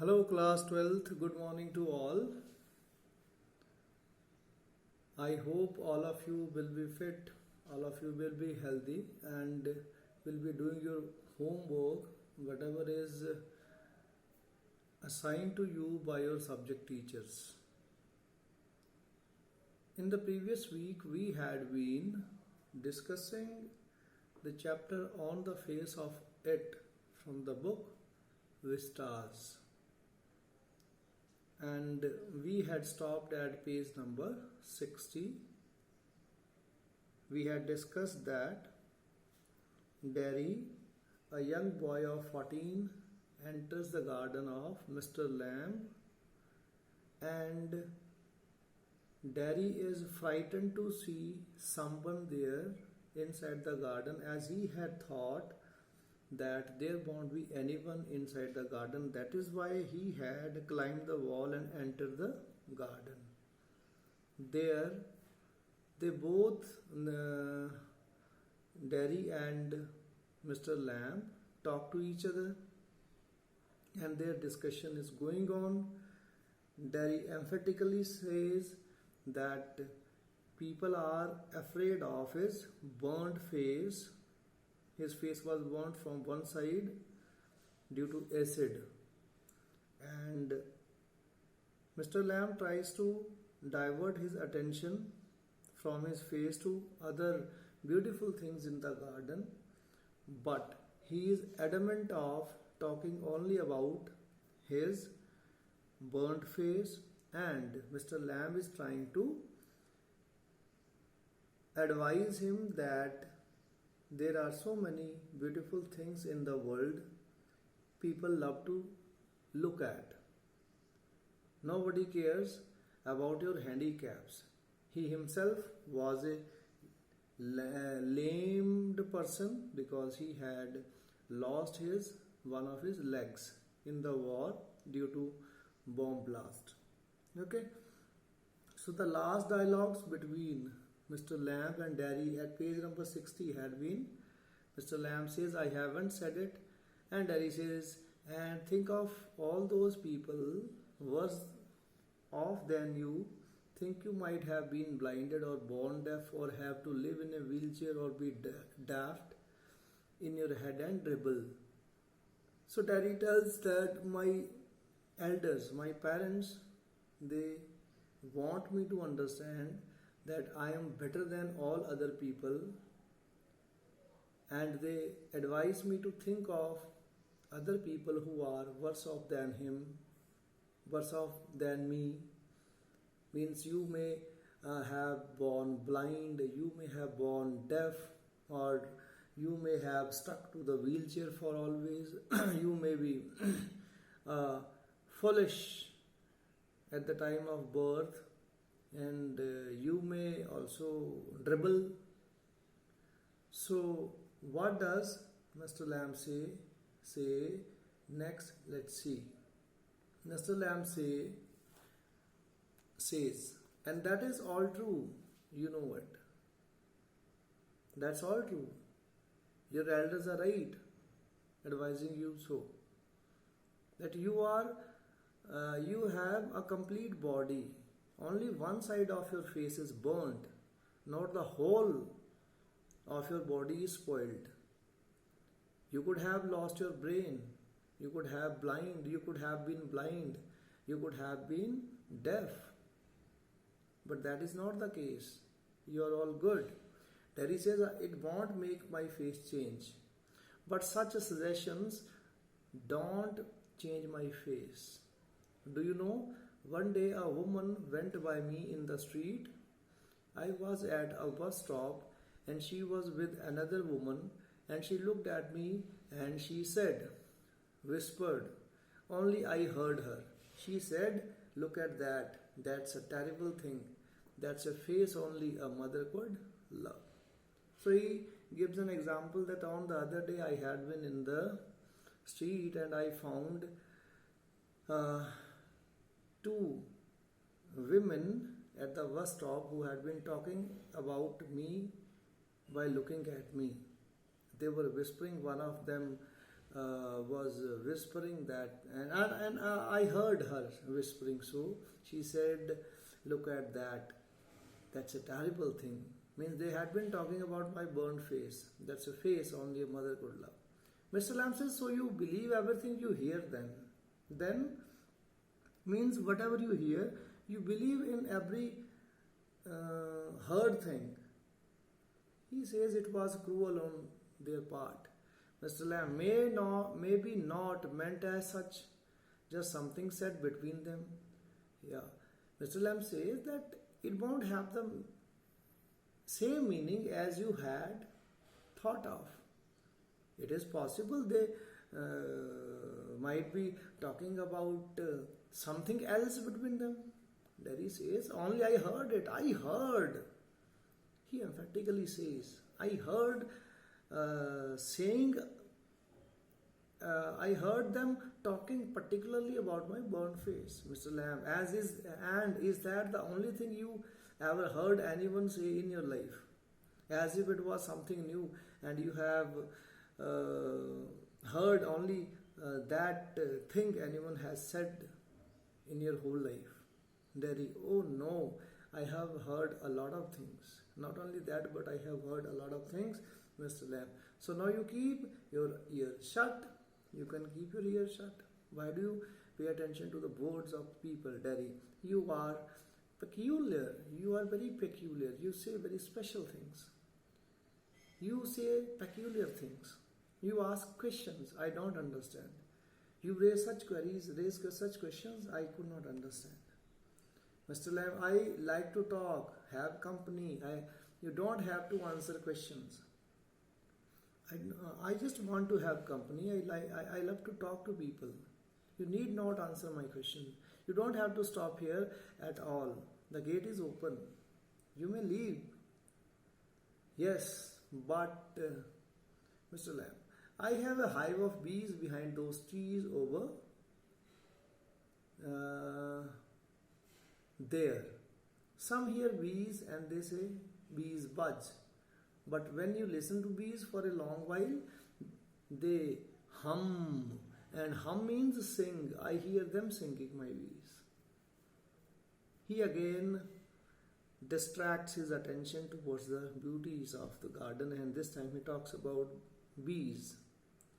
Hello, class 12th. Good morning to all. I hope all of you will be fit, all of you will be healthy, and will be doing your homework, whatever is assigned to you by your subject teachers. In the previous week, we had been discussing the chapter on the face of it from the book Vistas, and we had stopped at page number 60. We had discussed that Derry, a young boy of 14, enters the garden of Mr. Lamb, and Derry is frightened to see someone there inside the garden, as he had thought that there won't be anyone inside the garden. That is why he had climbed the wall and entered the garden. There, they both, Derry and Mr. Lamb, talk to each other, and their discussion is going on. Derry emphatically says that people are afraid of his burnt face. His face was burnt from one side due to acid, and Mr. Lamb tries to divert his attention from his face to other beautiful things in the garden, but he is adamant of talking only about his burnt face, and Mr. Lamb is trying to advise him that there are so many beautiful things in the world people love to look at. Nobody cares about your handicaps. He himself was a lamed person because he had lost one of his legs in the war due to bomb blast. Okay, so the last dialogues between Mr. Lamb and Derry at page number 60 had been, Mr. Lamb says, "I haven't said it," and Derry says, "And think of all those people worse off than you. Think you might have been blinded or born deaf or have to live in a wheelchair or be daft in your head and dribble." So Derry tells that my elders, my parents, they want me to understand that I am better than all other people, and they advise me to think of other people who are worse off than him, worse off than me. Means you may have born blind, you may have born deaf, or you may have stuck to the wheelchair for always. You may be foolish at the time of birth, and you may also dribble. So what does Mr. Lamb say next? Let's see. Mr. Lamb says, "And that is all true, you know it. That's all true. Your elders are right, advising you so. That you have a complete body. Only one side of your face is burnt, not the whole of your body is spoiled. You could have lost your brain, you could have been blind, you could have been deaf. But that is not the case. You are all good." Terry says, "It won't make my face change. But such suggestions don't change my face. Do you know, one day a woman went by me in the street. I was at a bus stop and she was with another woman, and she looked at me and she said, whispered, only I heard her. She said, 'Look at that. That's a terrible thing. That's a face only a mother could love.'" So he gives an example that on the other day I had been in the street and I found two women at the bus stop who had been talking about me by looking at me. They were whispering. One of them was whispering that, and I heard her whispering. So she said, "Look at that. That's a terrible thing." Means they had been talking about my burned face. That's a face only a mother could love. Mr. Lamb says, "So you believe everything you hear then?" Then means whatever you hear, you believe in every heard thing. He says it was cruel on their part. Mr. Lamb maybe not meant as such, just something said between them. Yeah. Mr. Lamb says that it won't have the same meaning as you had thought of. It is possible they might be talking about something else between them. Daddy says, "Only I heard it. I heard." He emphatically says, "I heard saying, I heard them talking particularly about my burnt face." Mr. Lamb, is that the only thing you ever heard anyone say in your life? As if it was something new and you have heard only that thing anyone has said in your whole life. Daddy, "Oh no, I have heard a lot of things. Not only that, but I have heard a lot of things." Mr. Lamb, "So now you keep your ear shut." You can keep your ear shut. Why do you pay attention to the words of people, Daddy? You are peculiar. You are very peculiar. You say very special things. You say peculiar things. You ask questions I don't understand. You raise such queries, raise such questions I could not understand. Mr. Lamb, "I like to talk, have company. You don't have to answer questions. I just want to have company. I love to talk to people. You need not answer my question. You don't have to stop here at all. The gate is open. You may leave." "Yes, but Mr. Lamb, I have a hive of bees behind those trees over there. Some hear bees and they say bees buzz. But when you listen to bees for a long while, they hum. And hum means sing. I hear them singing, my bees." He again distracts his attention towards the beauties of the garden, and this time he talks about bees.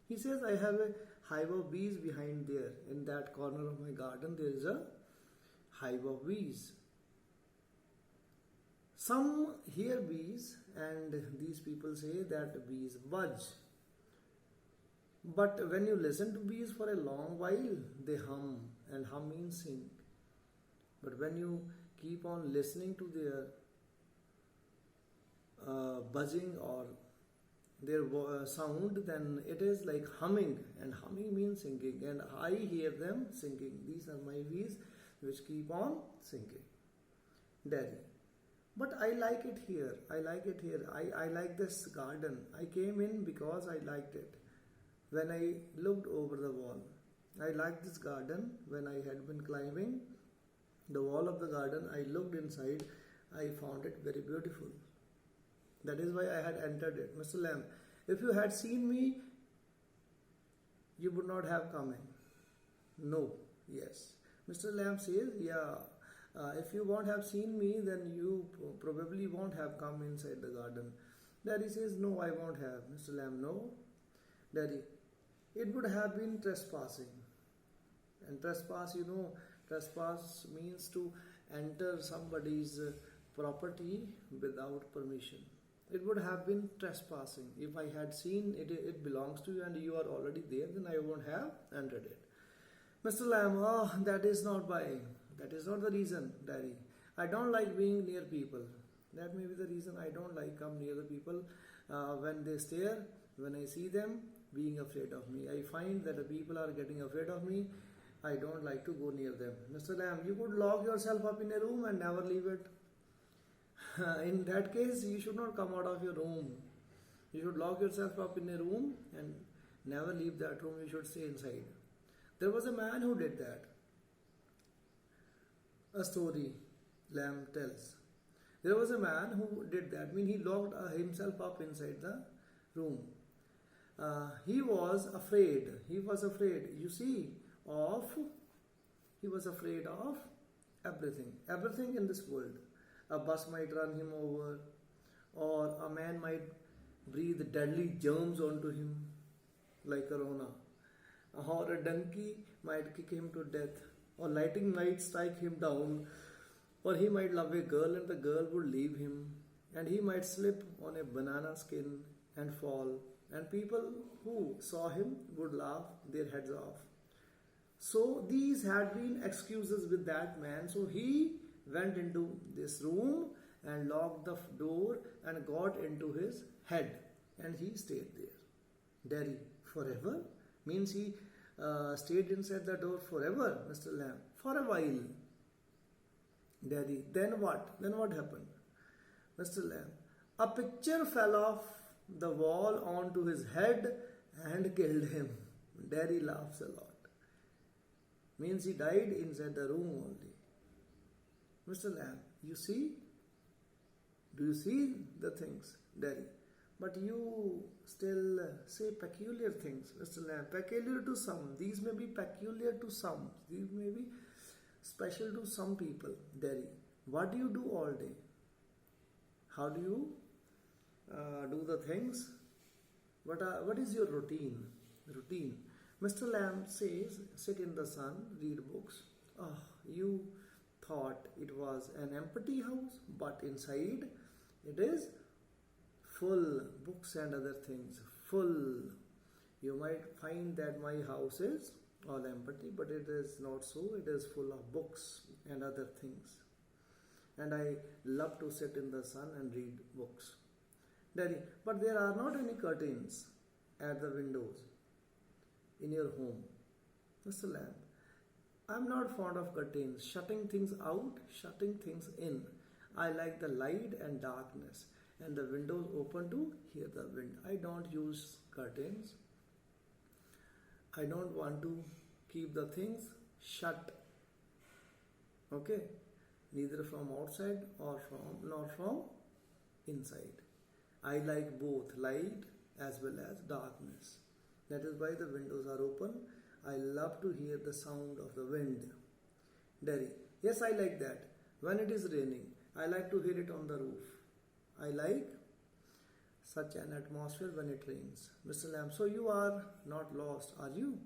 He says, "I have a hive of bees behind there. In that corner of my garden, there is a hive of bees. Some hear bees, and these people say that bees buzz. But when you listen to bees for a long while, they hum, and hum means sing. But when you keep on listening to their buzzing or their sound, then it is like humming, and humming means singing, and I hear them singing. These are my bees which keep on singing. Daddy, but I like it here. I like it here. I like this garden. I came in because I liked it. When I looked over the wall, I liked this garden. When I had been climbing the wall of the garden, I looked inside. I found it very beautiful. That is why I had entered it." Mr. Lamb, "If you had seen me, you would not have come in." "No." "Yes." Mr. Lamb says, "Yeah, if you won't have seen me, then you probably won't have come inside the garden." Daddy says, "No, I won't have." Mr. Lamb, "No." Daddy, "It would have been trespassing." And trespass, trespass means to enter somebody's property without permission. It would have been trespassing. If I had seen it belongs to you and you are already there, then I won't have entered it. Mr. Lamb, that is not the reason, Daddy. I don't like being near people. That may be the reason I don't like come near the people. When they stare, when I see them being afraid of me, I find that the people are getting afraid of me. I don't like to go near them. Mr. Lamb, you could lock yourself up in a room and never leave it. In that case, you should not come out of your room. You should lock yourself up in a room and never leave that room. You should stay inside. There was a man who did that. A story Lamb tells. There was a man who did that. He locked himself up inside the room. He was afraid. He was afraid. You see, of he was afraid of everything. Everything in this world. A bus might run him over, or a man might breathe deadly germs onto him, like corona, or a donkey might kick him to death, or lightning might strike him down, or he might love a girl and the girl would leave him, and he might slip on a banana skin and fall, and people who saw him would laugh their heads off. So these had been excuses with that man. So he went into this room and locked the door and got into his head, and he stayed there. Derry, forever? Means he stayed inside the door forever, Mr. Lamb, for a while. Derry, then what? Then what happened? Mr. Lamb, a picture fell off the wall onto his head and killed him. Derry laughs a lot. Means he died inside the room only. Mr. Lamb, you see? Do you see the things, Derry? But you still say peculiar things, Mr. Lamb. Peculiar to some. These may be peculiar to some. These may be special to some people, Derry. What do you do all day? How do you do the things? What is your routine? Routine. Mr. Lamb says, sit in the sun, read books. Oh, you thought it was an empty house, but inside it is full, books and other things, full. You might find that my house is all empty, but it is not so. It is full of books and other things. And I love to sit in the sun and read books. Daddy, but there are not any curtains at the windows in your home. Mr. Lamb, I'm not fond of curtains, shutting things out, shutting things in. I like the light and darkness, and the windows open to hear the wind. I don't use curtains. I don't want to keep the things shut. Okay? Neither from outside nor from inside. I like both light as well as darkness. That is why the windows are open. I love to hear the sound of the wind. Derry, yes, I like that. When it is raining, I like to hear it on the roof. I like such an atmosphere when it rains. Mr. Lamb, so you are not lost, are you?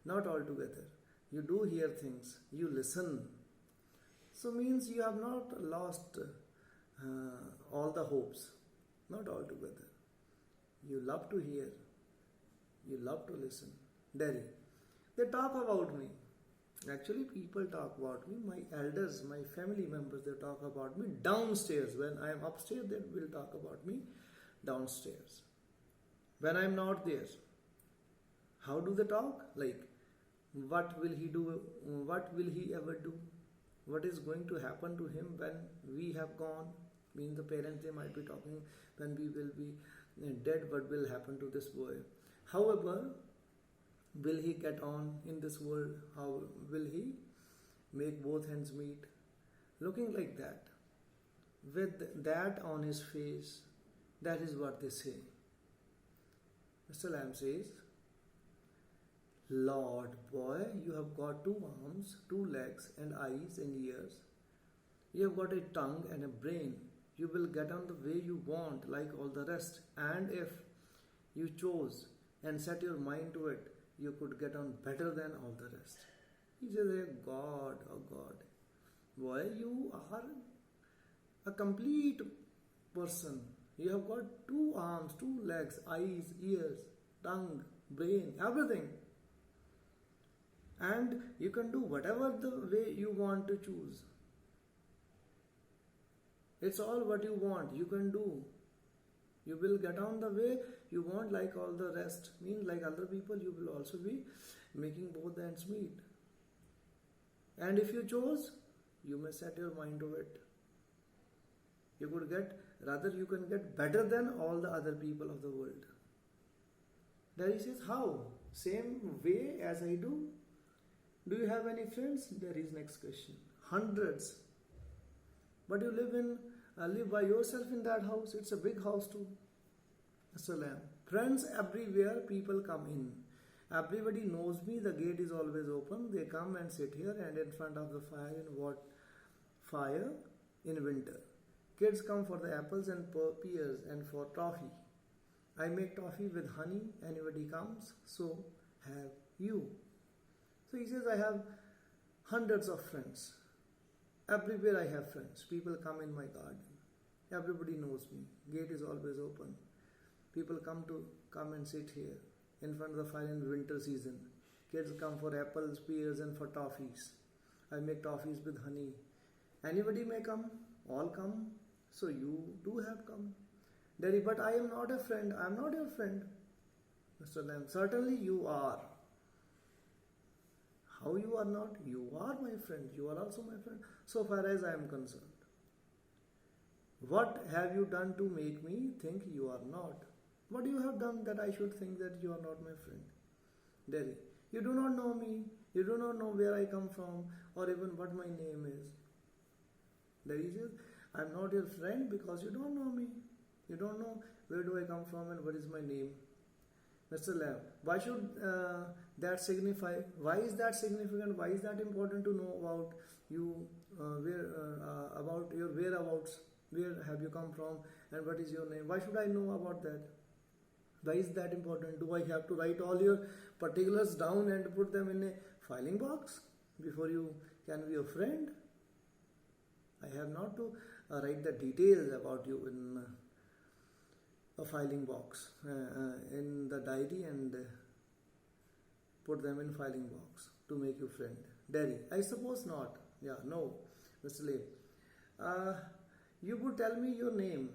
Not altogether. You do hear things. You listen. So means you have not lost all the hopes. Not altogether. You love to hear. You love to listen. Derry, they talk about me. Actually, people talk about me. My elders, my family members, they talk about me downstairs. When I am upstairs, they will talk about me downstairs. When I am not there, how do they talk? Like, what will he do? What will he ever do? What is going to happen to him when we have gone? Mean the parents, they might be talking when we will be dead, what will happen to this boy? However, will he get on in this world? How will he make both hands meet? Looking like that, with that on his face, that is what they say. Mr. Lamb says, Lord, boy, you have got 2 arms, 2 legs, and eyes and ears. You have got a tongue and a brain. You will get on the way you want, like all the rest. And if you chose and set your mind to it, you could get on better than all the rest. He says, hey, God, oh God, boy, you are a complete person. You have got 2 arms, 2 legs, eyes, ears, tongue, brain, everything. And you can do whatever the way you want to choose. It's all what you want, you can do. You will get on the way you want, like all the rest. Means like other people, you will also be making both ends meet. And if you chose, you may set your mind to it. You could get, rather you can get better than all the other people of the world. There he says, how? Same way as I do? Do you have any friends? There is next question. Hundreds. But you live by yourself in that house. It's a big house too. Mr. Lamb. Friends everywhere, people come in. Everybody knows me, the gate is always open. They come and sit here and in front of the fire in what? Fire in winter. Kids come for the apples and pears and for toffee. I make toffee with honey. Anybody comes, so have you. So he says, I have hundreds of friends. Everywhere I have friends. People come in my garden. Everybody knows me. Gate is always open. People come and sit here in front of the fire in winter season. Kids come for apples, pears and for toffees. I make toffees with honey. Anybody may come. All come. So you do have come. Daddy, but I am not a friend. I am not your friend. Mr. Lamb, certainly you are. How you are not? You are my friend. You are also my friend. So far as I am concerned. What have you done to make me think you are not? What you have done that I should think that you are not my friend? Daddy, you do not know me. You do not know where I come from or even what my name is. Daddy says, I am not your friend because you don't know me. You don't know where do I come from and what is my name. Mr. Lamb, why should that signify? Why is that significant? Why is that important to know about you, about your whereabouts? Where have you come from and what is your name? Why should I know about that? Why is that important? Do I have to write all your particulars down and put them in a filing box before you can be a friend? I have not to write the details about you in a filing box, in the diary and put them in filing box to make you friend. Daddy, I suppose not. Yeah, no, Mr. Lee. You would tell me your name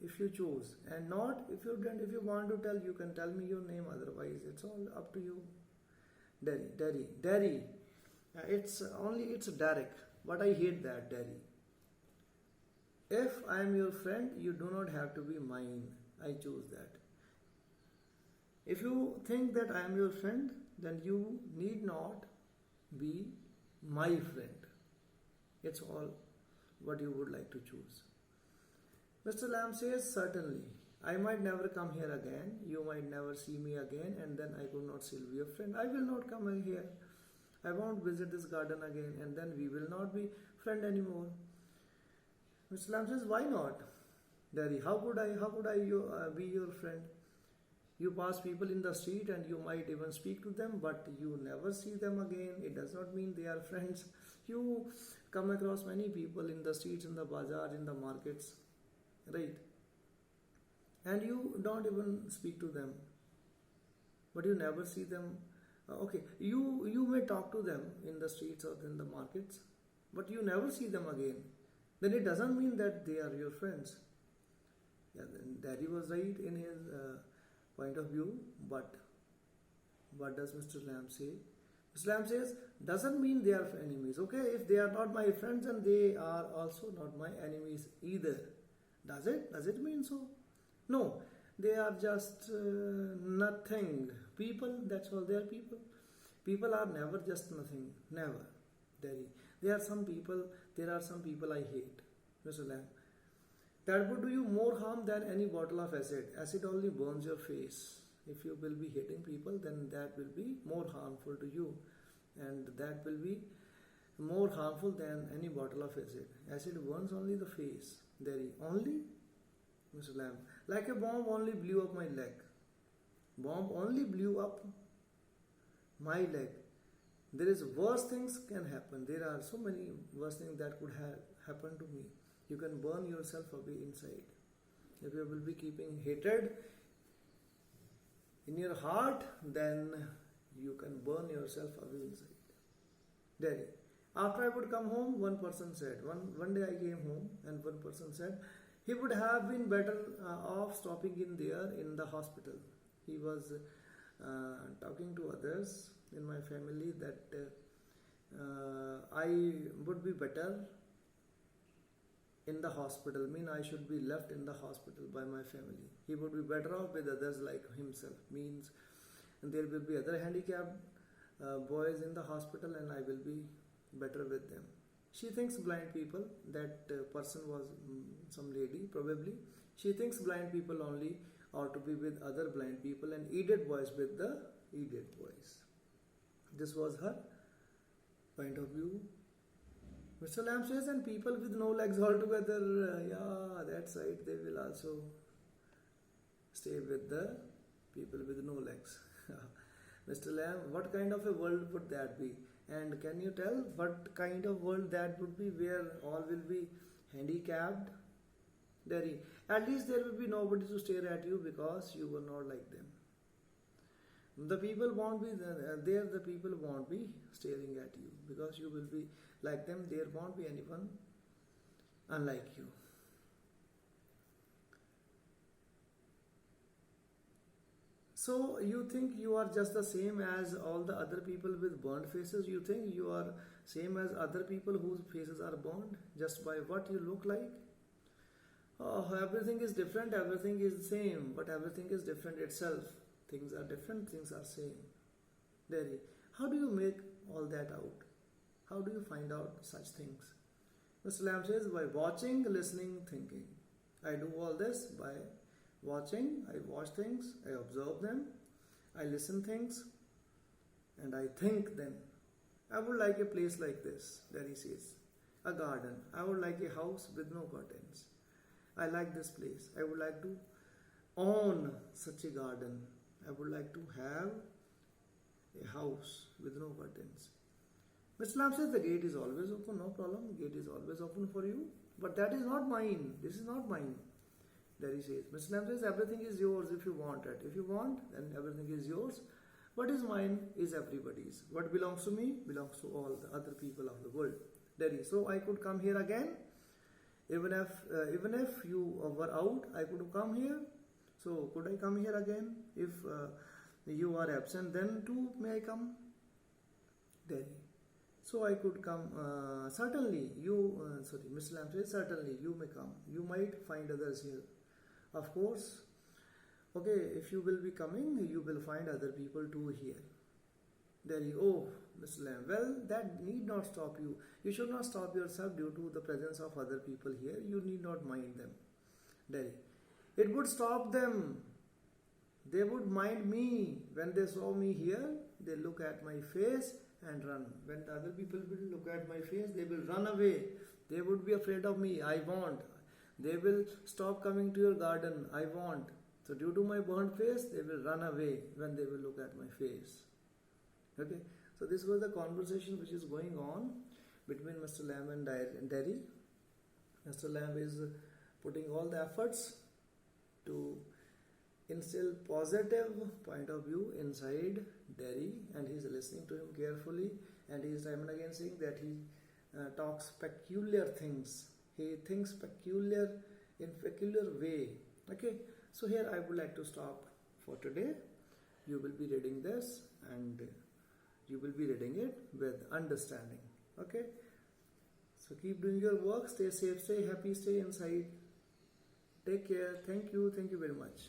if you choose, and not if you don't. If you want to tell, you can tell me your name. Otherwise, it's all up to you. Daddy. It's Derek, but I hate that, Daddy. If I am your friend, you do not have to be mine. I choose that. If you think that I am your friend, then you need not be my friend. It's all what you would like to choose. Mr. Lamb says, certainly. I might never come here again. You might never see me again, and then I could not still be a friend. I will not come here. I won't visit this garden again, and then we will not be friend anymore. Mr. Lamb says, why not? Daddy, how could I be your friend? You pass people in the street and you might even speak to them, but you never see them again. It does not mean they are friends. You come across many people in the streets, in the bazaar, in the markets, right? And you don't even speak to them, but you never see them. Okay, you may talk to them in the streets or in the markets, but you never see them again. Then it doesn't mean that they are your friends. Yeah, then Daddy was right in his point of view, but what does Mr. Lamb say? Mr. Lamb says, doesn't mean they are enemies. Okay, if they are not my friends, then they are also not my enemies either. Does it? Does it mean so? No, they are just nothing. People, that's all they are people. People are never just nothing. Never. There are some people I hate. Mr. Lamb. That would do you more harm than any bottle of acid. Acid only burns your face. If you will be hating people, then that will be more harmful to you. And that will be more harmful than any bottle of acid. Acid burns only the face. Only, Mr. Lamb. Like a bomb only blew up my leg. Bomb only blew up my leg. There is worse things can happen. There are so many worse things that could have happened to me. You can burn yourself away inside. If you will be keeping hatred in your heart, then you can burn yourself away inside. Daddy. After I would come home, one person said, one day I came home and one person said, he would have been better off stopping in there in the hospital. He was talking to others in my family that I would be better in the hospital, I should be left in the hospital by my family. He would be better off with others like himself, means there will be other handicapped boys in the hospital and I will be better with them. She thinks blind people, that person was some lady probably, she thinks blind people only or to be with other blind people, and idiot boys with the idiot boys. This was her point of view. Mr. Lamb says, and people with no legs altogether, yeah, that's right, they will also stay with the people with no legs. Mr. Lamb, what kind of a world would that be? And can you tell what kind of world that would be, where all will be handicapped? Derry, at least there will be nobody to stare at you because you were not like them. The people won't be there, the people won't be staring at you because you will be like them. There won't be anyone unlike you. So you think you are just the same as all the other people with burned faces? You think you are same as other people whose faces are burned just by what you look like? Oh, everything is different, everything is the same, but everything is different itself. Things are different, things are same. Derry, how do you make all that out? How do you find out such things? Mr. Lamb says, by watching, listening, thinking. I do all this by watching, I watch things, I observe them, I listen things, and I think them. I would like a place like this, Derry says. A garden. I would like a house with no curtains. I like this place. I would like to own such a garden. I would like to have a house with no curtains. Mr. Lamb says the gate is always open, no problem. Gate is always open for you. But that is not mine. This is not mine. There he says. Mr. Lamb says everything is yours if you want it. If you want, then everything is yours. What is mine is everybody's. What belongs to me belongs to all the other people of the world. There he. So I could come here again. Even if you were out, I could come here. So could I come here again? If you are absent, then too may I come? There. So I could come. Certainly, Mr. Lamb says, certainly you may come. You might find others here. Of course. Okay, if you will be coming, you will find other people too here. There you go, Mr. Lamb. Well, that need not stop you. You should not stop yourself due to the presence of other people here. You need not mind them. There. It would stop them. They would mind me. When they saw me here, they look at my face and run. When the other people will look at my face, they will run away. They would be afraid of me. I won't. They will stop coming to your garden. I won't. So due to my burnt face, they will run away when they will look at my face. Okay. So this was the conversation which is going on between Mr. Lamb and Derry. Mr. Lamb is putting all the efforts to instill positive point of view inside Derry, and he is listening to him carefully, and he is time and again saying that he talks peculiar things. He thinks peculiar in peculiar way. Okay, so here I would like to stop for today. You will be reading this and you will be reading it with understanding. Okay, so keep doing your work, stay safe, stay happy, stay inside. Take care. Thank you very much.